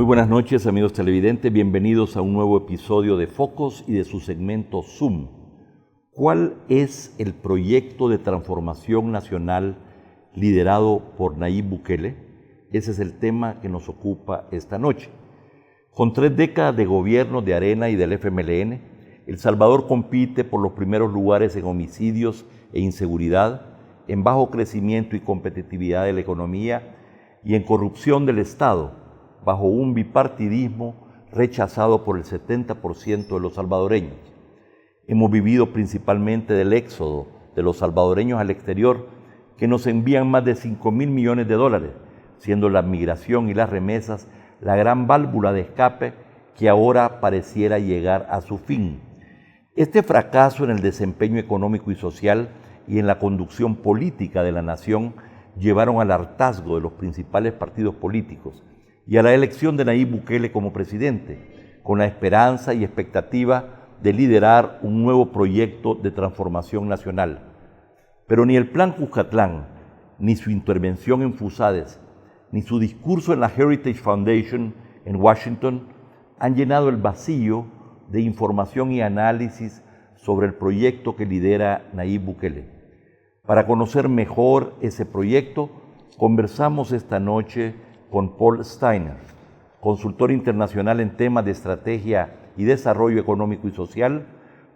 buenas noches, amigos televidentes. Bienvenidos a un nuevo episodio de Focos y de su segmento Zoom. ¿Cuál es el proyecto de transformación nacional liderado por Nayib Bukele? Ese es el tema que nos ocupa esta noche. Con 3 décadas de gobierno de Arena y del FMLN, El Salvador compite por los primeros lugares en homicidios e inseguridad, en bajo crecimiento y competitividad de la economía y en corrupción del Estado, bajo un bipartidismo rechazado por el 70% de los salvadoreños. Hemos vivido principalmente del éxodo de los salvadoreños al exterior, que nos envían más de 5.000 millones de dólares, siendo la migración y las remesas la gran válvula de escape que ahora pareciera llegar a su fin. Este fracaso en el desempeño económico y social y en la conducción política de la nación llevaron al hartazgo de los principales partidos políticos y a la elección de Nayib Bukele como presidente, con la esperanza y expectativa de liderar un nuevo proyecto de transformación nacional. Pero ni el Plan Cuscatlán, ni su intervención en Fusades, ni su discurso en la Heritage Foundation en Washington han llenado el vacío de información y análisis sobre el proyecto que lidera Nayib Bukele. Para conocer mejor ese proyecto, conversamos esta noche con Paul Steiner, consultor internacional en temas de estrategia y desarrollo económico y social,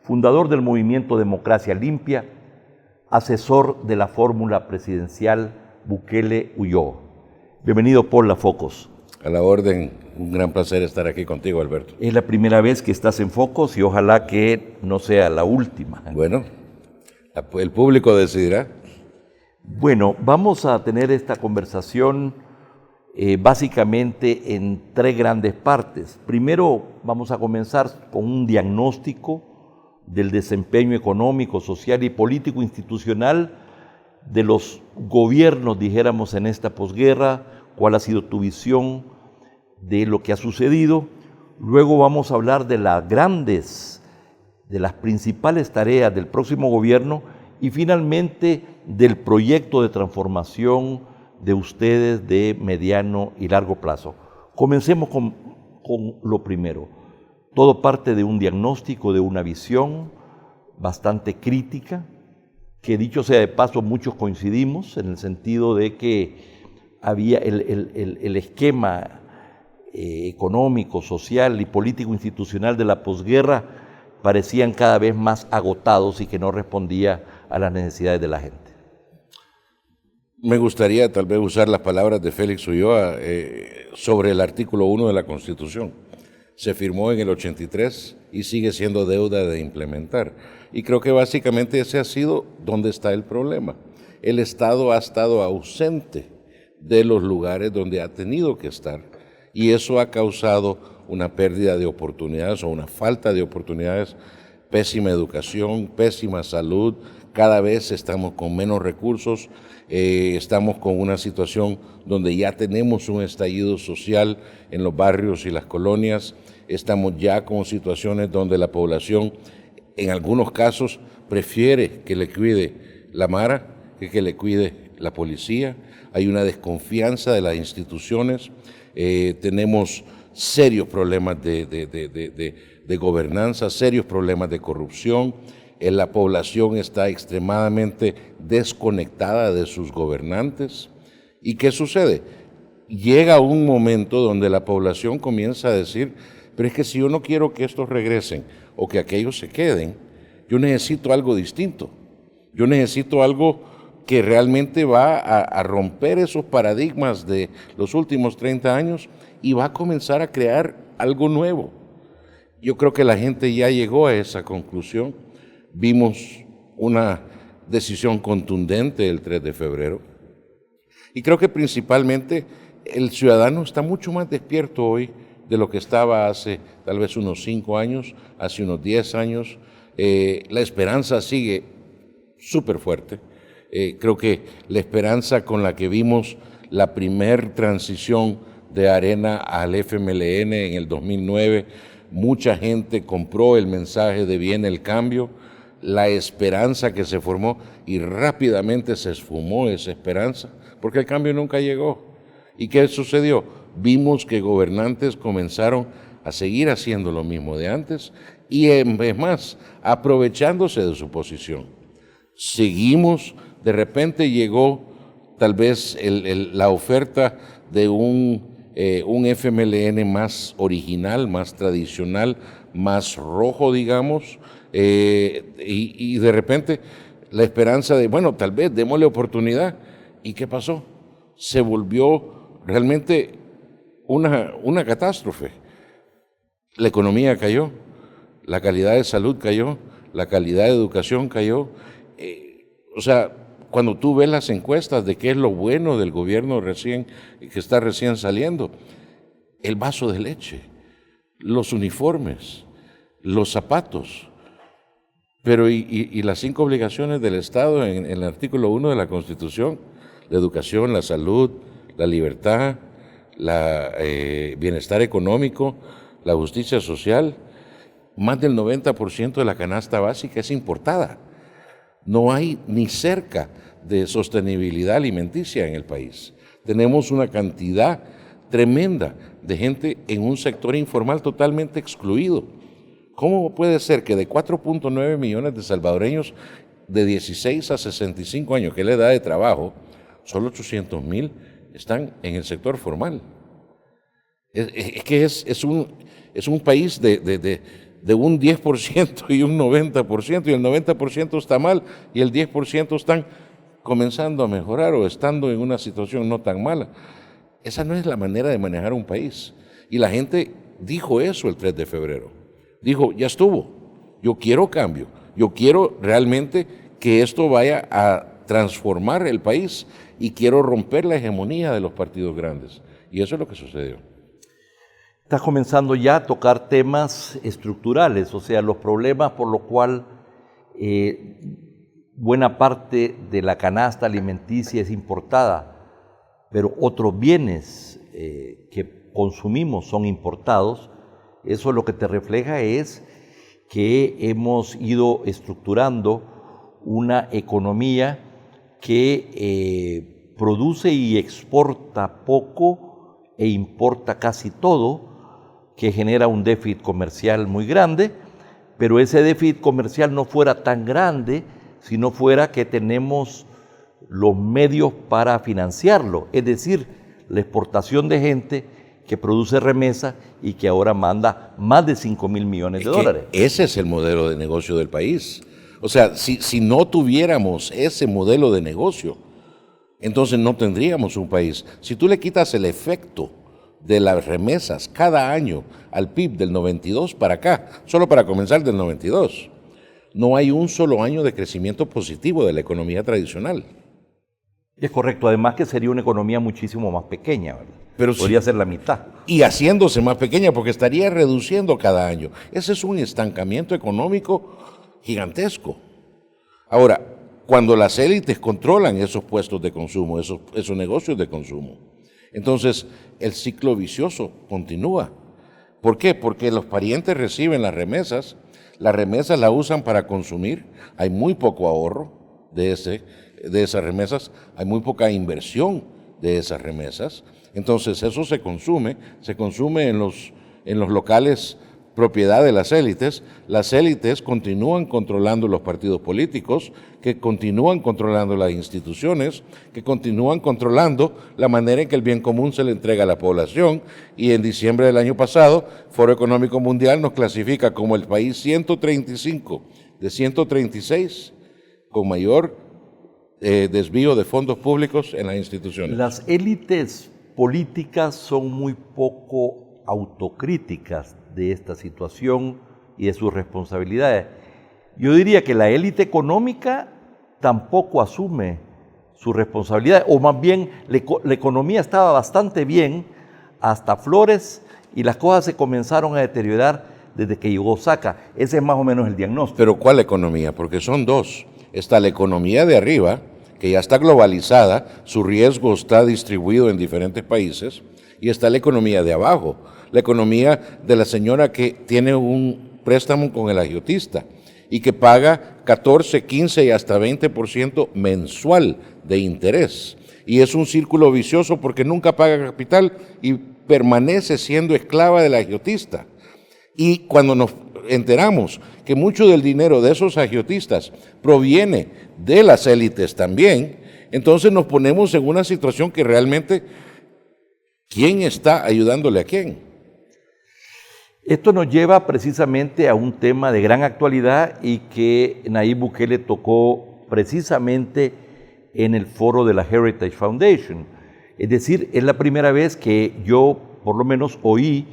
fundador del movimiento Democracia Limpia, asesor de la fórmula presidencial Bukele-Ulloa. Bienvenido, Paul, a Focos. A la orden, un gran placer estar aquí contigo, Alberto. Es la primera vez que estás en Focos y ojalá que no sea la última. Bueno, el público decidirá. Bueno, vamos a tener esta conversación básicamente en 3 grandes partes. Primero, vamos a comenzar con un diagnóstico del desempeño económico, social y político institucional de los gobiernos, dijéramos, en esta posguerra. ¿Cuál ha sido tu visión de lo que ha sucedido? Luego vamos a hablar de las principales tareas del próximo gobierno y finalmente del proyecto de transformación de ustedes de mediano y largo plazo. Comencemos con lo primero. Todo parte de un diagnóstico, de una visión bastante crítica, que dicho sea de paso muchos coincidimos en el sentido de que había el esquema económico, social y político institucional de la posguerra parecían cada vez más agotados y que no respondía a las necesidades de la gente. Me gustaría tal vez usar las palabras de Félix Ulloa sobre el artículo 1 de la Constitución. Se firmó en el 83 y sigue siendo deuda de implementar. Y creo que básicamente ese ha sido donde está el problema. El Estado ha estado ausente de los lugares donde ha tenido que estar y eso ha causado una pérdida de oportunidades o una falta de oportunidades, pésima educación, pésima salud, cada vez estamos con menos recursos, estamos con una situación donde ya tenemos un estallido social en los barrios y las colonias, estamos ya con situaciones donde la población en algunos casos prefiere que le cuide la Mara que le cuide la policía. Hay una desconfianza de las instituciones, tenemos serios problemas de gobernanza, serios problemas de corrupción, la población está extremadamente desconectada de sus gobernantes. ¿Y qué sucede? Llega un momento donde la población comienza a decir, pero es que si yo no quiero que estos regresen o que aquellos se queden, yo necesito algo distinto, yo necesito algo que realmente va a romper esos paradigmas de los últimos 30 años y va a comenzar a crear algo nuevo. Yo creo que la gente ya llegó a esa conclusión. Vimos una decisión contundente el 3 de febrero y creo que principalmente el ciudadano está mucho más despierto hoy de lo que estaba hace tal vez unos 5 años, hace unos 10 años. La esperanza sigue súper fuerte. Creo que la esperanza con la que vimos la primer transición de Arena al FMLN en el 2009, mucha gente compró el mensaje de viene el cambio, la esperanza que se formó y rápidamente se esfumó esa esperanza, porque el cambio nunca llegó. ¿Y qué sucedió? Vimos que gobernantes comenzaron a seguir haciendo lo mismo de antes y en vez más, aprovechándose de su posición. Seguimos, de repente llegó tal vez la oferta de un FMLN más original, más tradicional, más rojo, digamos, y de repente la esperanza de, bueno, tal vez démosle oportunidad. ¿Y qué pasó? Se volvió realmente una catástrofe. La economía cayó, la calidad de salud cayó, la calidad de educación cayó. O sea, cuando tú ves las encuestas de qué es lo bueno del gobierno que está recién saliendo, el vaso de leche, los uniformes, los zapatos, pero y las 5 obligaciones del Estado en el artículo 1 de la Constitución, la educación, la salud, la libertad, bienestar económico, la justicia social. Más del 90% de la canasta básica es importada. No hay ni cerca de sostenibilidad alimenticia en el país. Tenemos una cantidad tremenda de gente en un sector informal totalmente excluido. ¿Cómo puede ser que de 4.9 millones de salvadoreños de 16 a 65 años, que es la edad de trabajo, solo 800,000 están en el sector formal? Es que es un país de un 10% y un 90%, y el 90% está mal y el 10% están comenzando a mejorar o estando en una situación no tan mala. Esa no es la manera de manejar un país. Y la gente dijo eso el 3 de febrero. Dijo, ya estuvo, yo quiero cambio, yo quiero realmente que esto vaya a transformar el país y quiero romper la hegemonía de los partidos grandes. Y eso es lo que sucedió. Estás comenzando ya a tocar temas estructurales, o sea, los problemas por los cuales buena parte de la canasta alimenticia es importada, pero otros bienes que consumimos son importados. Eso lo que te refleja es que hemos ido estructurando una economía que produce y exporta poco e importa casi todo, que genera un déficit comercial muy grande, pero ese déficit comercial no fuera tan grande si no fuera que tenemos los medios para financiarlo, es decir, la exportación de gente que produce remesa y que ahora manda más de 5,000 millones de dólares. Ese es el modelo de negocio del país. O sea, si no tuviéramos ese modelo de negocio, entonces no tendríamos un país. Si tú le quitas el efecto de las remesas cada año al PIB del 92 para acá, solo para comenzar del 92, no hay un solo año de crecimiento positivo de la economía tradicional. Es correcto, además que sería una economía muchísimo más pequeña, ¿verdad? Pero podría ser la mitad. Y haciéndose más pequeña porque estaría reduciendo cada año. Ese es un estancamiento económico gigantesco. Ahora, cuando las élites controlan esos puestos de consumo, esos negocios de consumo, entonces el ciclo vicioso continúa. ¿Por qué? Porque los parientes reciben las remesas la usan para consumir, hay muy poco ahorro de esas remesas, hay muy poca inversión de esas remesas, entonces eso se consume en los locales propiedad de las élites continúan controlando los partidos políticos, que continúan controlando las instituciones, que continúan controlando la manera en que el bien común se le entrega a la población, y en diciembre del año pasado, Foro Económico Mundial nos clasifica como el país 135 de 136 con mayor desvío de fondos públicos en las instituciones. Las élites políticas son muy poco autocríticas de esta situación y de sus responsabilidades. Yo diría que la élite económica tampoco asume su responsabilidad, o más bien la economía estaba bastante bien hasta Flores y las cosas se comenzaron a deteriorar desde que llegó Saca. Ese es más o menos el diagnóstico. Pero ¿cuál economía? Porque son dos. Está la economía de arriba, que ya está globalizada, su riesgo está distribuido en diferentes países, y está la economía de abajo, la economía de la señora que tiene un préstamo con el agiotista y que paga 14, 15 y hasta 20% mensual de interés. Y es un círculo vicioso porque nunca paga capital y permanece siendo esclava del agiotista. Y cuando nos enteramos que mucho del dinero de esos agiotistas proviene de las élites también, entonces nos ponemos en una situación que realmente, ¿quién está ayudándole a quién? Esto nos lleva precisamente a un tema de gran actualidad y que Nayib Bukele tocó precisamente en el foro de la Heritage Foundation. Es decir, es la primera vez que yo, por lo menos, oí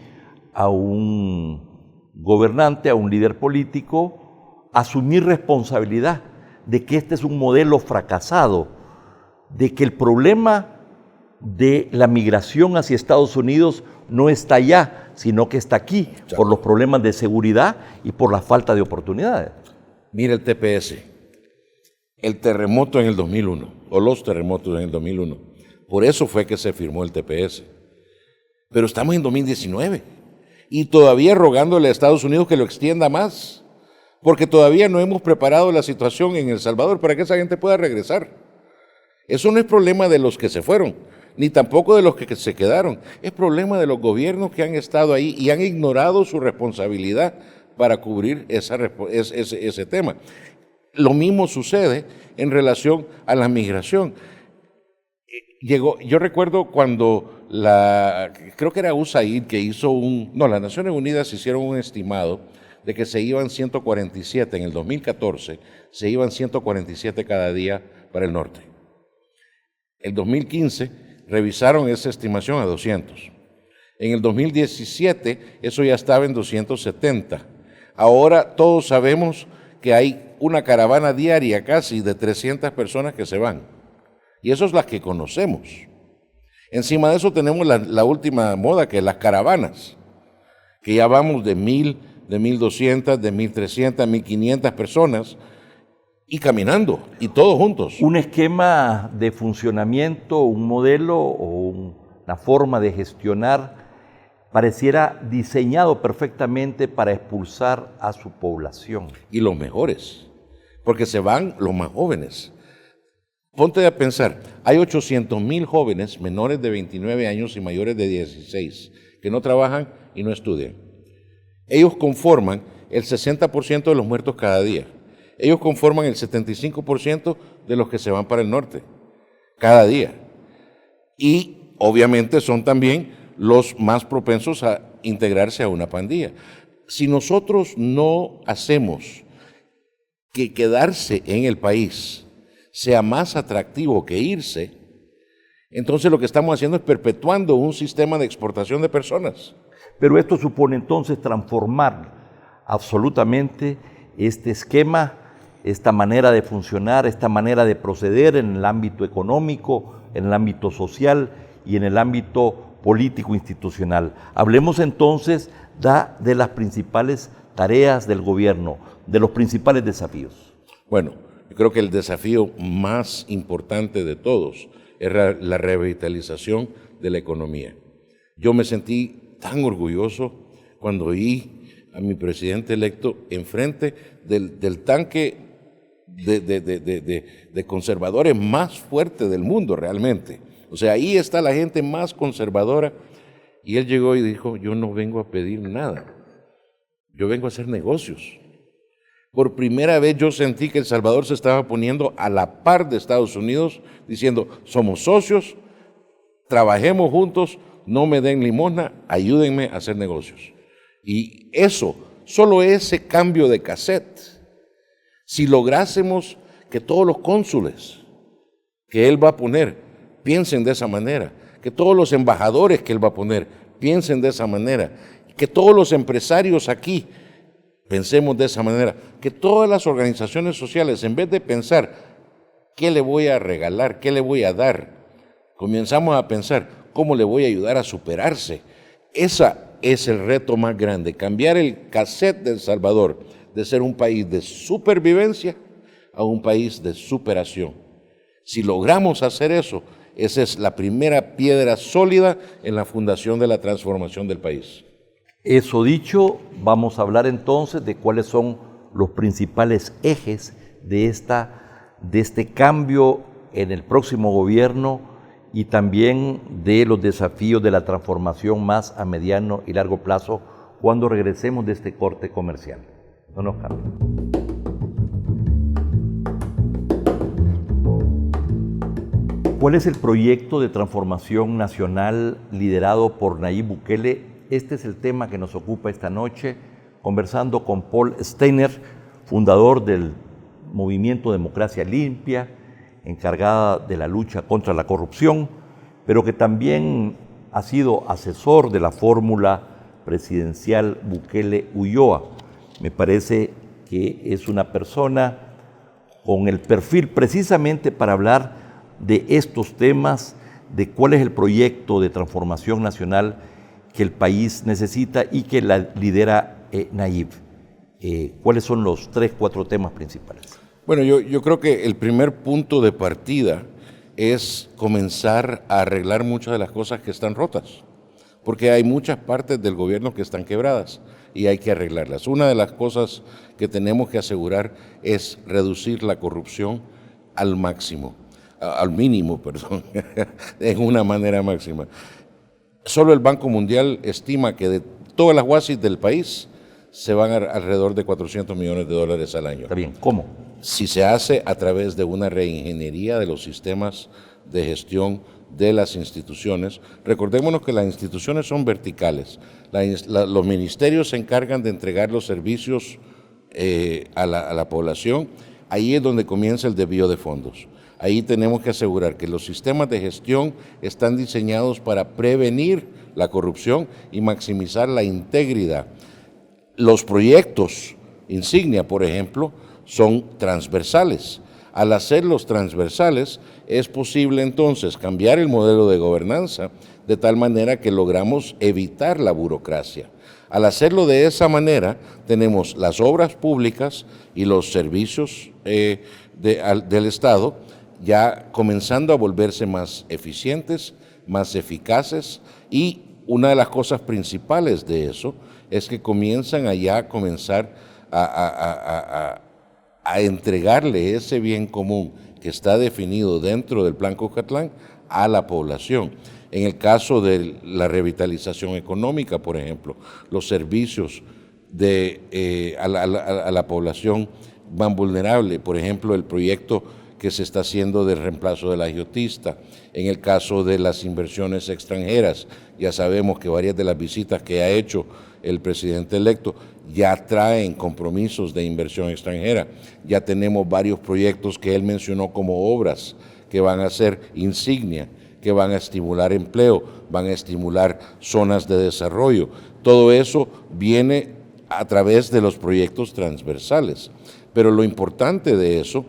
a un gobernante, a un líder político, asumir responsabilidad de que este es un modelo fracasado, de que el problema de la migración hacia Estados Unidos no está allá, sino que está aquí, por los problemas de seguridad y por la falta de oportunidades. Mira el TPS, el terremoto en el 2001, o los terremotos en el 2001. Por eso fue que se firmó el TPS. Pero estamos en 2019 y todavía rogándole a Estados Unidos que lo extienda más, porque todavía no hemos preparado la situación en El Salvador para que esa gente pueda regresar. Eso no es problema de los que se fueron, ni tampoco de los que se quedaron. Es problema de los gobiernos que han estado ahí y han ignorado su responsabilidad para cubrir ese tema. Lo mismo sucede en relación a la migración. Yo recuerdo cuando creo que era USAID que hizo las Naciones Unidas hicieron un estimado de que se iban 147, en el 2014, se iban 147 cada día para el norte. En 2015 revisaron esa estimación a 200. En el 2017 eso ya estaba en 270. Ahora todos sabemos que hay una caravana diaria casi de 300 personas que se van. Y eso es las que conocemos. Encima de eso tenemos la última moda, que es las caravanas, que ya vamos de 1,000, de 1,200, de 1,300, 1,500 personas y caminando, y todos juntos. Un esquema de funcionamiento, un modelo o una forma de gestionar pareciera diseñado perfectamente para expulsar a su población. Y los mejores, porque se van los más jóvenes. Ponte a pensar, hay 800,000 jóvenes menores de 29 años y mayores de 16 que no trabajan y no estudian. Ellos conforman el 60% de los muertos cada día. Ellos conforman el 75% de los que se van para el norte cada día. Y obviamente son también los más propensos a integrarse a una pandilla. Si nosotros no hacemos que quedarse en el país sea más atractivo que irse, entonces lo que estamos haciendo es perpetuando un sistema de exportación de personas. Pero esto supone entonces transformar absolutamente este esquema, esta manera de funcionar, esta manera de proceder en el ámbito económico, en el ámbito social y en el ámbito político institucional. Hablemos entonces de las principales tareas del gobierno, de los principales desafíos. Bueno, yo creo que el desafío más importante de todos es la revitalización de la economía. Yo me sentí tan orgulloso cuando oí a mi presidente electo enfrente del tanque de conservadores más fuerte del mundo realmente. O sea, ahí está la gente más conservadora y él llegó y dijo, yo no vengo a pedir nada, yo vengo a hacer negocios. Por primera vez yo sentí que El Salvador se estaba poniendo a la par de Estados Unidos, diciendo, somos socios, trabajemos juntos, no me den limosna, ayúdenme a hacer negocios. Y eso, solo ese cambio de cassette, si lográsemos que todos los cónsules que él va a poner piensen de esa manera, que todos los embajadores que él va a poner piensen de esa manera, que todos los empresarios aquí pensemos de esa manera, que todas las organizaciones sociales, en vez de pensar qué le voy a regalar, qué le voy a dar, comenzamos a pensar cómo le voy a ayudar a superarse. Ese es el reto más grande, cambiar el cassette de El Salvador de ser un país de supervivencia a un país de superación. Si logramos hacer eso, esa es la primera piedra sólida en la fundación de la transformación del país. Eso dicho, vamos a hablar entonces de cuáles son los principales ejes de este cambio en el próximo gobierno y también de los desafíos de la transformación más a mediano y largo plazo cuando regresemos de este corte comercial. No nos cambien. ¿Cuál es el proyecto de transformación nacional liderado por Nayib Bukele? Este es el tema que nos ocupa esta noche, conversando con Paul Steiner, fundador del Movimiento Democracia Limpia, encargada de la lucha contra la corrupción, pero que también ha sido asesor de la fórmula presidencial Bukele-Ulloa. Me parece que es una persona con el perfil precisamente para hablar de estos temas, de cuál es el proyecto de transformación nacional que el país necesita y que la lidera Nayib. ¿Cuáles son los 3, 4 temas principales? Bueno, yo creo que el primer punto de partida es comenzar a arreglar muchas de las cosas que están rotas, porque hay muchas partes del gobierno que están quebradas y hay que arreglarlas. Una de las cosas que tenemos que asegurar es reducir la corrupción al máximo. Al mínimo, perdón, en una manera máxima. Solo el Banco Mundial estima que de todas las UASIs del país se van alrededor de $400 millones al año. Está bien, ¿cómo? Si se hace a través de una reingeniería de los sistemas de gestión de las instituciones. Recordémonos que las instituciones son verticales. Los ministerios se encargan de entregar los servicios a la población. Ahí es donde comienza el desvío de fondos. Ahí tenemos que asegurar que los sistemas de gestión están diseñados para prevenir la corrupción y maximizar la integridad. Los proyectos insignia, por ejemplo, son transversales. Al hacerlos transversales, es posible entonces cambiar el modelo de gobernanza de tal manera que logramos evitar la burocracia. Al hacerlo de esa manera, tenemos las obras públicas y los servicios del Estado ya comenzando a volverse más eficientes, más eficaces, y una de las cosas principales de eso es que comienzan a entregarle ese bien común que está definido dentro del Plan Cucatlán a la población. En el caso de la revitalización económica, por ejemplo, los servicios a la población más vulnerable, por ejemplo, el proyecto que se está haciendo del reemplazo de la agiotista. En el caso de las inversiones extranjeras, ya sabemos que varias de las visitas que ha hecho el presidente electo ya traen compromisos de inversión extranjera. Ya tenemos varios proyectos que él mencionó como obras que van a ser insignia, que van a estimular empleo, van a estimular zonas de desarrollo. Todo eso viene a través de los proyectos transversales. Pero lo importante de eso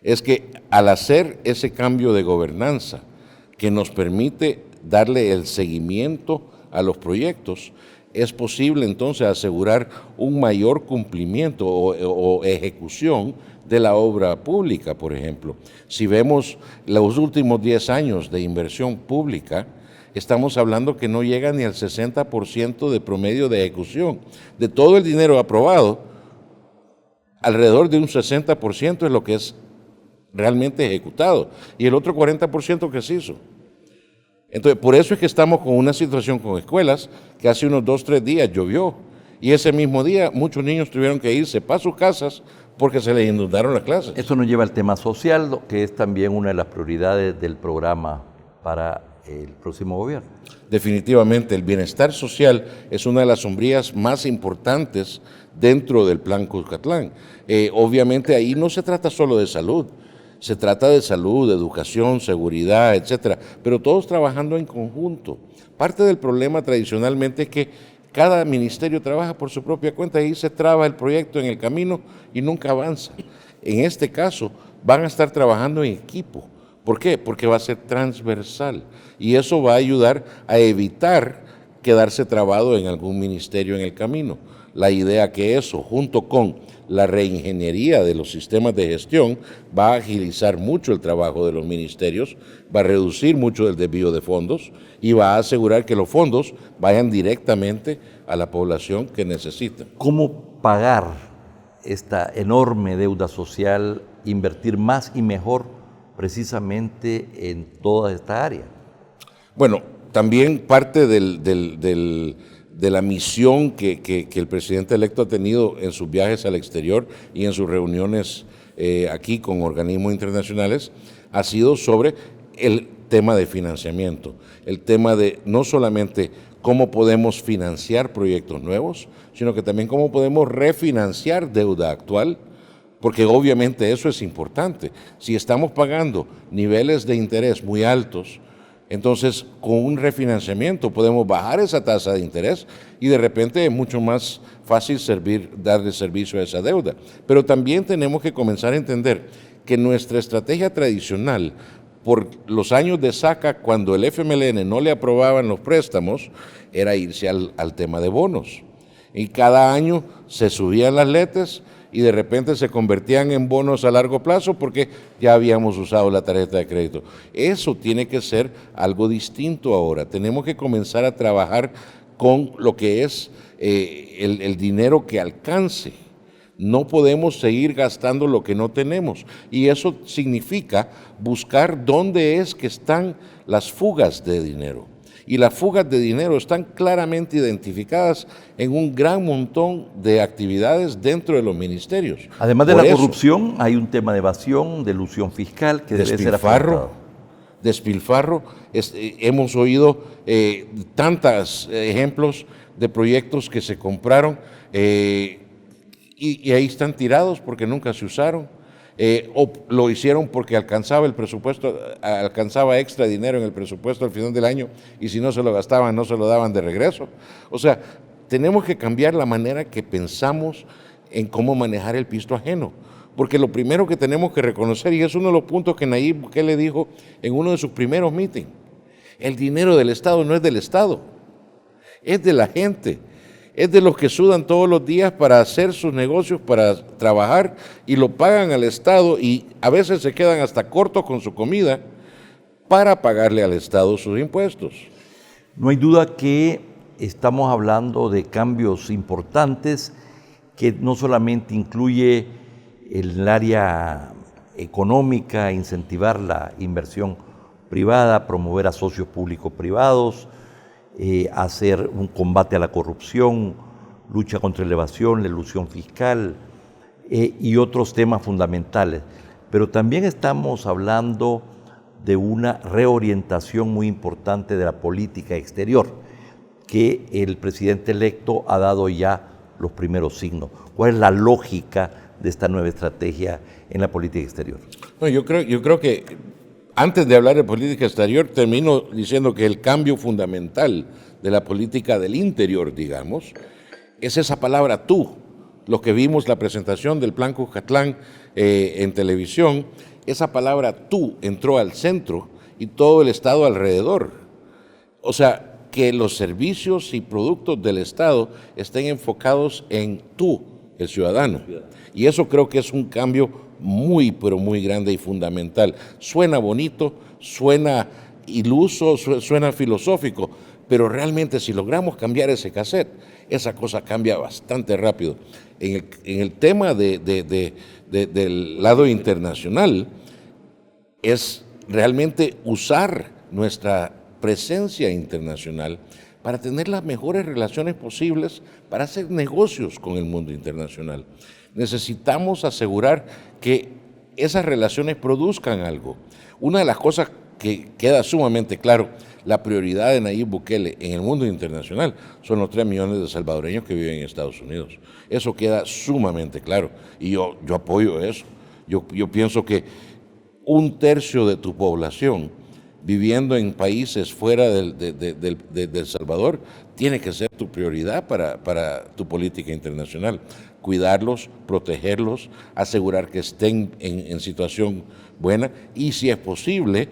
es que al hacer ese cambio de gobernanza que nos permite darle el seguimiento a los proyectos, es posible entonces asegurar un mayor cumplimiento o ejecución de la obra pública, por ejemplo. Si vemos los últimos 10 años de inversión pública, estamos hablando que no llega ni al 60% de promedio de ejecución. De todo el dinero aprobado, alrededor de un 60% es lo que es realmente ejecutado, y el otro 40% que se hizo. Entonces, por eso es que estamos con una situación con escuelas que hace unos 2 o 3 días llovió, y ese mismo día muchos niños tuvieron que irse para sus casas porque se les inundaron las clases. Eso nos lleva al tema social, que es también una de las prioridades del programa para el próximo gobierno. Definitivamente, el bienestar social es una de las sombrías más importantes dentro del Plan Cucatlán. Obviamente ahí no se trata solo de salud, se trata de salud, educación, seguridad, etcétera, pero todos trabajando en conjunto. Parte del problema tradicionalmente es que cada ministerio trabaja por su propia cuenta y se traba el proyecto en el camino y nunca avanza. En este caso van a estar trabajando en equipo. ¿Por qué? Porque va a ser transversal y eso va a ayudar a evitar quedarse trabado en algún ministerio en el camino. La idea que eso, junto con la reingeniería de los sistemas de gestión, va a agilizar mucho el trabajo de los ministerios, va a reducir mucho el desvío de fondos y va a asegurar que los fondos vayan directamente a la población que necesita. ¿Cómo pagar esta enorme deuda social, invertir más y mejor precisamente en toda esta área. Bueno, también parte de la misión que el presidente electo ha tenido en sus viajes al exterior y en sus reuniones aquí con organismos internacionales ha sido sobre el tema de financiamiento, el tema de no solamente cómo podemos financiar proyectos nuevos, sino que también cómo podemos refinanciar deuda actual, porque obviamente eso es importante. Si estamos pagando niveles de interés muy altos, entonces con un refinanciamiento podemos bajar esa tasa de interés y de repente es mucho más fácil darle servicio a esa deuda. Pero también tenemos que comenzar a entender que nuestra estrategia tradicional, por los años de Saca, cuando el FMLN no le aprobaban los préstamos, era irse al tema de bonos. Y cada año se subían las letes y de repente se convertían en bonos a largo plazo porque ya habíamos usado la tarjeta de crédito. Eso tiene que ser algo distinto ahora. Tenemos que comenzar a trabajar con lo que es el dinero que alcance. No podemos seguir gastando lo que no tenemos. Y eso significa buscar dónde es que están las fugas de dinero. Y las fugas de dinero están claramente identificadas en un gran montón de actividades dentro de los ministerios. Además de la corrupción, hay un tema de evasión, de elusión fiscal que debe ser afrontado. Despilfarro. Hemos oído tantos ejemplos de proyectos que se compraron y ahí están tirados porque nunca se usaron. O lo hicieron porque alcanzaba el presupuesto, alcanzaba extra dinero en el presupuesto al final del año y si no se lo gastaban no se lo daban de regreso. O sea, tenemos que cambiar la manera que pensamos en cómo manejar el pisto ajeno, porque lo primero que tenemos que reconocer, y es uno de los puntos que Nayib Bukele dijo en uno de sus primeros mítines, el dinero del Estado no es del Estado, es de la gente. Es de los que sudan todos los días para hacer sus negocios, para trabajar y lo pagan al Estado y a veces se quedan hasta cortos con su comida para pagarle al Estado sus impuestos. No hay duda que estamos hablando de cambios importantes que no solamente incluye el área económica, incentivar la inversión privada, promover a socios público-privados, hacer un combate a la corrupción, lucha contra la evasión, la elusión fiscal y otros temas fundamentales. Pero también estamos hablando de una reorientación muy importante de la política exterior, que el presidente electo ha dado ya los primeros signos. ¿Cuál es la lógica de esta nueva estrategia en la política exterior? Bueno, yo creo que antes de hablar de política exterior, termino diciendo que el cambio fundamental de la política del interior, digamos, es esa palabra tú. Lo que vimos la presentación del Plan Cuscatlán en televisión, esa palabra tú entró al centro y todo el Estado alrededor. O sea, que los servicios y productos del Estado estén enfocados en tú, el ciudadano. Y eso creo que es un cambio muy, pero muy grande y fundamental. Suena bonito, suena iluso, suena filosófico, pero realmente si logramos cambiar ese cassette, esa cosa cambia bastante rápido. En el tema del lado internacional, es realmente usar nuestra presencia internacional para tener las mejores relaciones posibles para hacer negocios con el mundo internacional. Necesitamos asegurar que esas relaciones produzcan algo. Una de las cosas que queda sumamente claro, la prioridad de Nayib Bukele en el mundo internacional son los 3 millones de salvadoreños que viven en Estados Unidos. Eso queda sumamente claro y yo apoyo eso. Yo pienso que 1/3 de tu población viviendo en países fuera de Salvador tiene que ser tu prioridad para tu política internacional. Cuidarlos, protegerlos, asegurar que estén en situación buena y, si es posible,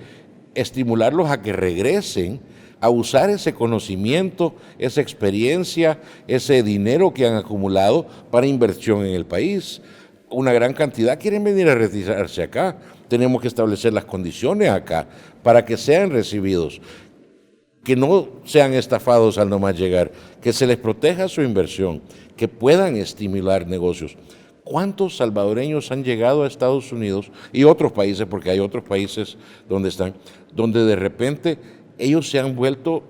estimularlos a que regresen a usar ese conocimiento, esa experiencia, ese dinero que han acumulado para inversión en el país. Una gran cantidad quieren venir a retirarse acá. Tenemos que establecer las condiciones acá para que sean recibidos, que no sean estafados al nomás llegar, que se les proteja su inversión, que puedan estimular negocios. ¿Cuántos salvadoreños han llegado a Estados Unidos y otros países, porque hay otros países donde están, donde de repente ellos se han vuelto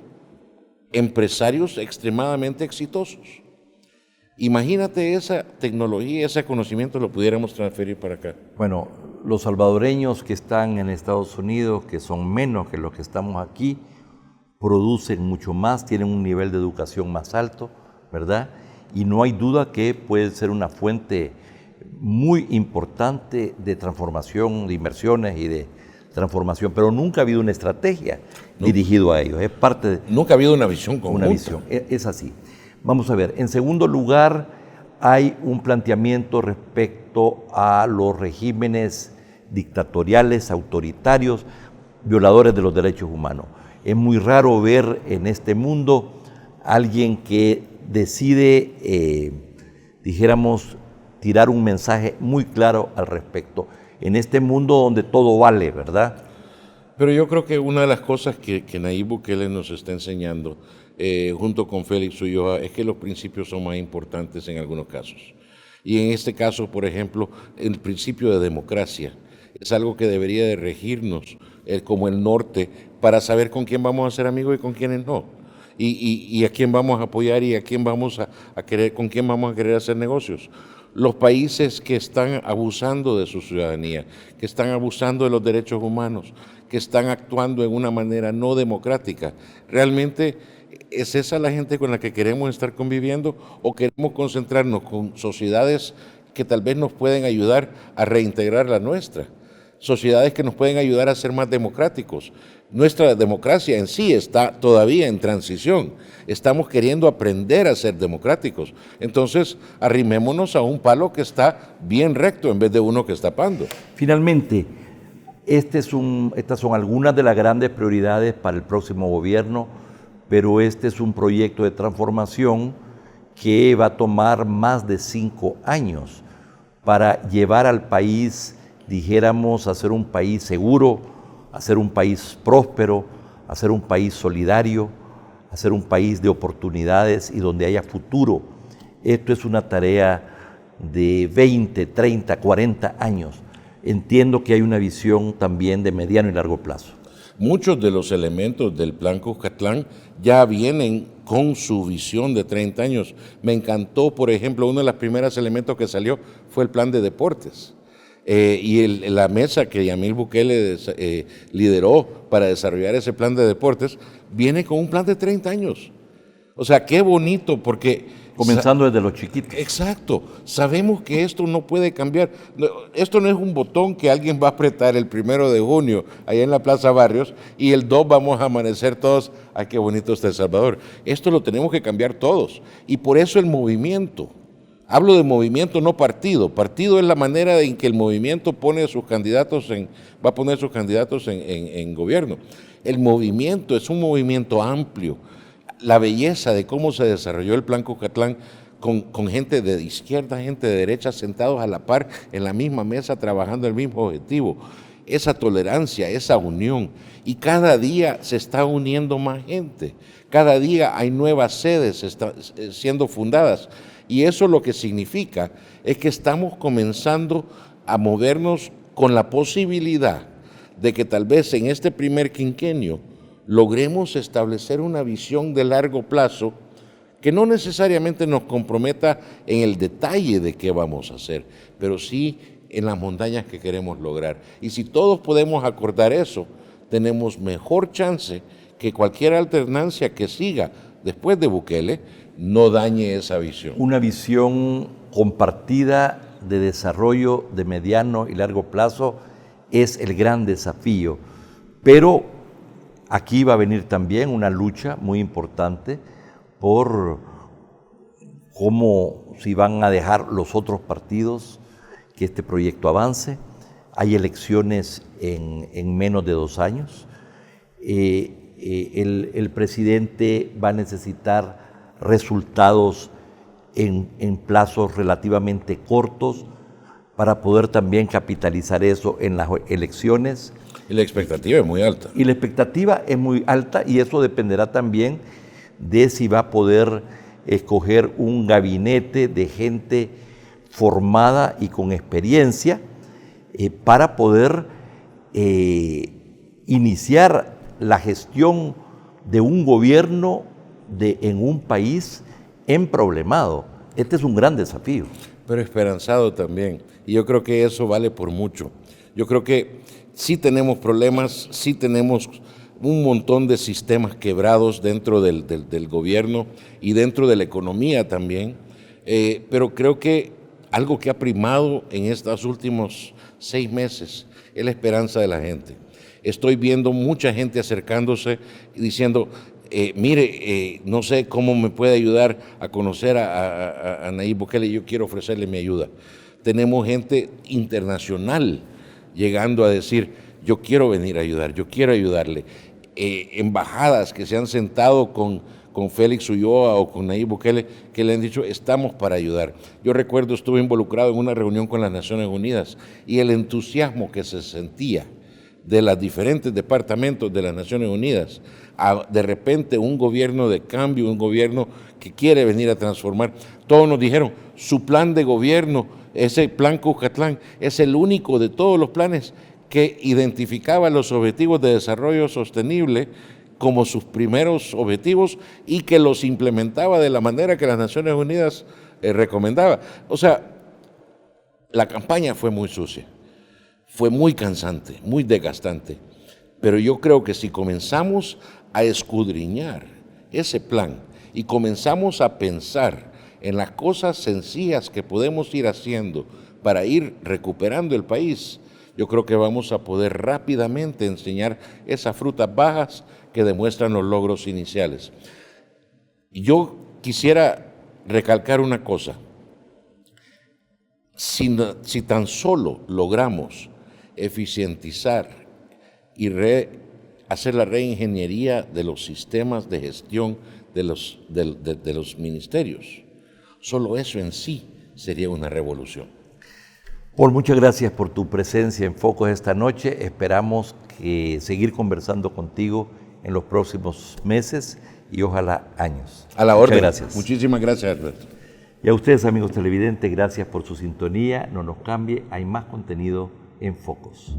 empresarios extremadamente exitosos? Imagínate esa tecnología, ese conocimiento lo pudiéramos transferir para acá. Bueno, los salvadoreños que están en Estados Unidos, que son menos que los que estamos aquí, producen mucho más, tienen un nivel de educación más alto, ¿verdad? Y no hay duda que puede ser una fuente muy importante de transformación, de inversiones y de transformación, pero nunca ha habido una estrategia dirigida a ellos. Es parte de Nunca ha habido una visión conjunta. una visión. Es así. Vamos a ver. En segundo lugar, hay un planteamiento respecto a los regímenes dictatoriales, autoritarios, violadores de los derechos humanos. Es muy raro ver en este mundo alguien que decide, dijéramos, tirar un mensaje muy claro al respecto. En este mundo donde todo vale, ¿verdad? Pero yo creo que una de las cosas que Nayib Bukele nos está enseñando, junto con Félix Ulloa, es que los principios son más importantes en algunos casos. Y en este caso, por ejemplo, el principio de democracia es algo que debería de regirnos como el norte para saber con quién vamos a ser amigos y con quiénes no. Y a quién vamos a apoyar y a quién vamos a querer, con quién vamos a querer hacer negocios. Los países que están abusando de su ciudadanía, que están abusando de los derechos humanos, que están actuando en una manera no democrática, ¿realmente es esa la gente con la que queremos estar conviviendo o queremos concentrarnos con sociedades que tal vez nos pueden ayudar a reintegrar la nuestra? Sociedades que nos pueden ayudar a ser más democráticos. Nuestra democracia en sí está todavía en transición. Estamos queriendo aprender a ser democráticos. Entonces, arrimémonos a un palo que está bien recto en vez de uno que está tapando. Finalmente, estas son algunas de las grandes prioridades para el próximo gobierno, pero este es un proyecto de transformación que va a tomar más de 5 años para llevar al país, dijéramos, a ser un país seguro, a ser un país próspero, a ser un país solidario, a ser un país de oportunidades y donde haya futuro. Esto es una tarea de 20, 30, 40 años. Entiendo que hay una visión también de mediano y largo plazo. Muchos de los elementos del Plan Cuscatlán ya vienen con su visión de 30 años. Me encantó, por ejemplo, uno de los primeros elementos que salió fue el plan de deportes. La mesa que Yamil Bukele lideró para desarrollar ese plan de deportes viene con un plan de 30 años. O sea, qué bonito, porque... Comenzando desde los chiquitos. Exacto. Sabemos que esto no puede cambiar. Esto no es un botón que alguien va a apretar el 1 de junio allá en la Plaza Barrios y el 2 vamos a amanecer todos. ¡Ay, qué bonito está El Salvador! Esto lo tenemos que cambiar todos. Y por eso el movimiento. Hablo de movimiento, no partido. Partido es la manera en que el movimiento pone sus candidatos va a poner sus candidatos en gobierno. El movimiento es un movimiento amplio. La belleza de cómo se desarrolló el Plan Cuscatlán con gente de izquierda, gente de derecha, sentados a la par en la misma mesa, trabajando el mismo objetivo. Esa tolerancia, esa unión. Y cada día se está uniendo más gente. Cada día hay nuevas sedes siendo fundadas. Y eso lo que significa es que estamos comenzando a movernos con la posibilidad de que tal vez en este primer quinquenio logremos establecer una visión de largo plazo que no necesariamente nos comprometa en el detalle de qué vamos a hacer, pero sí en las montañas que queremos lograr. Y si todos podemos acordar eso, tenemos mejor chance que cualquier alternancia que siga después de Bukele no dañe esa visión. Una visión compartida de desarrollo de mediano y largo plazo es el gran desafío, pero aquí va a venir también una lucha muy importante por cómo si van a dejar los otros partidos que este proyecto avance. Hay elecciones en menos de 2 años. El presidente va a necesitar resultados en plazos relativamente cortos para poder también capitalizar eso en las elecciones. Y la expectativa es muy alta. Y la expectativa es muy alta y eso dependerá también de si va a poder escoger un gabinete de gente formada y con experiencia para poder iniciar la gestión de un gobierno en un país emproblemado. Este es un gran desafío. Pero esperanzado también. Y yo creo que eso vale por mucho. Yo creo que sí tenemos problemas, sí tenemos un montón de sistemas quebrados dentro del gobierno y dentro de la economía también, pero creo que algo que ha primado en estos últimos 6 meses es la esperanza de la gente. Estoy viendo mucha gente acercándose y diciendo, mire, no sé cómo me puede ayudar a conocer a Nayib Bukele, yo quiero ofrecerle mi ayuda. Tenemos gente internacional llegando a decir, yo quiero venir a ayudar, yo quiero ayudarle. Embajadas que se han sentado con Félix Ulloa o con Nayib Bukele, que le han dicho, estamos para ayudar. Yo recuerdo, estuve involucrado en una reunión con las Naciones Unidas y el entusiasmo que se sentía de los diferentes departamentos de las Naciones Unidas, de repente un gobierno de cambio, un gobierno que quiere venir a transformar. Todos nos dijeron, su plan de gobierno, ese plan Cuscatlán, es el único de todos los planes que identificaba los objetivos de desarrollo sostenible como sus primeros objetivos y que los implementaba de la manera que las Naciones Unidas recomendaba. O sea, la campaña fue muy sucia, fue muy cansante, muy desgastante, pero yo creo que si comenzamos a escudriñar ese plan y comenzamos a pensar en las cosas sencillas que podemos ir haciendo para ir recuperando el país, yo creo que vamos a poder rápidamente enseñar esas frutas bajas que demuestran los logros iniciales. Yo quisiera recalcar una cosa. Si tan solo logramos eficientizar y hacer la reingeniería de los sistemas de gestión de los ministerios, solo eso en sí sería una revolución. Paul, muchas gracias por tu presencia en Focos esta noche. Esperamos seguir conversando contigo en los próximos meses y ojalá años. A la orden. Muchas gracias. Muchísimas gracias, Alberto. Y a ustedes, amigos televidentes, gracias por su sintonía. No nos cambie, hay más contenido en Focos.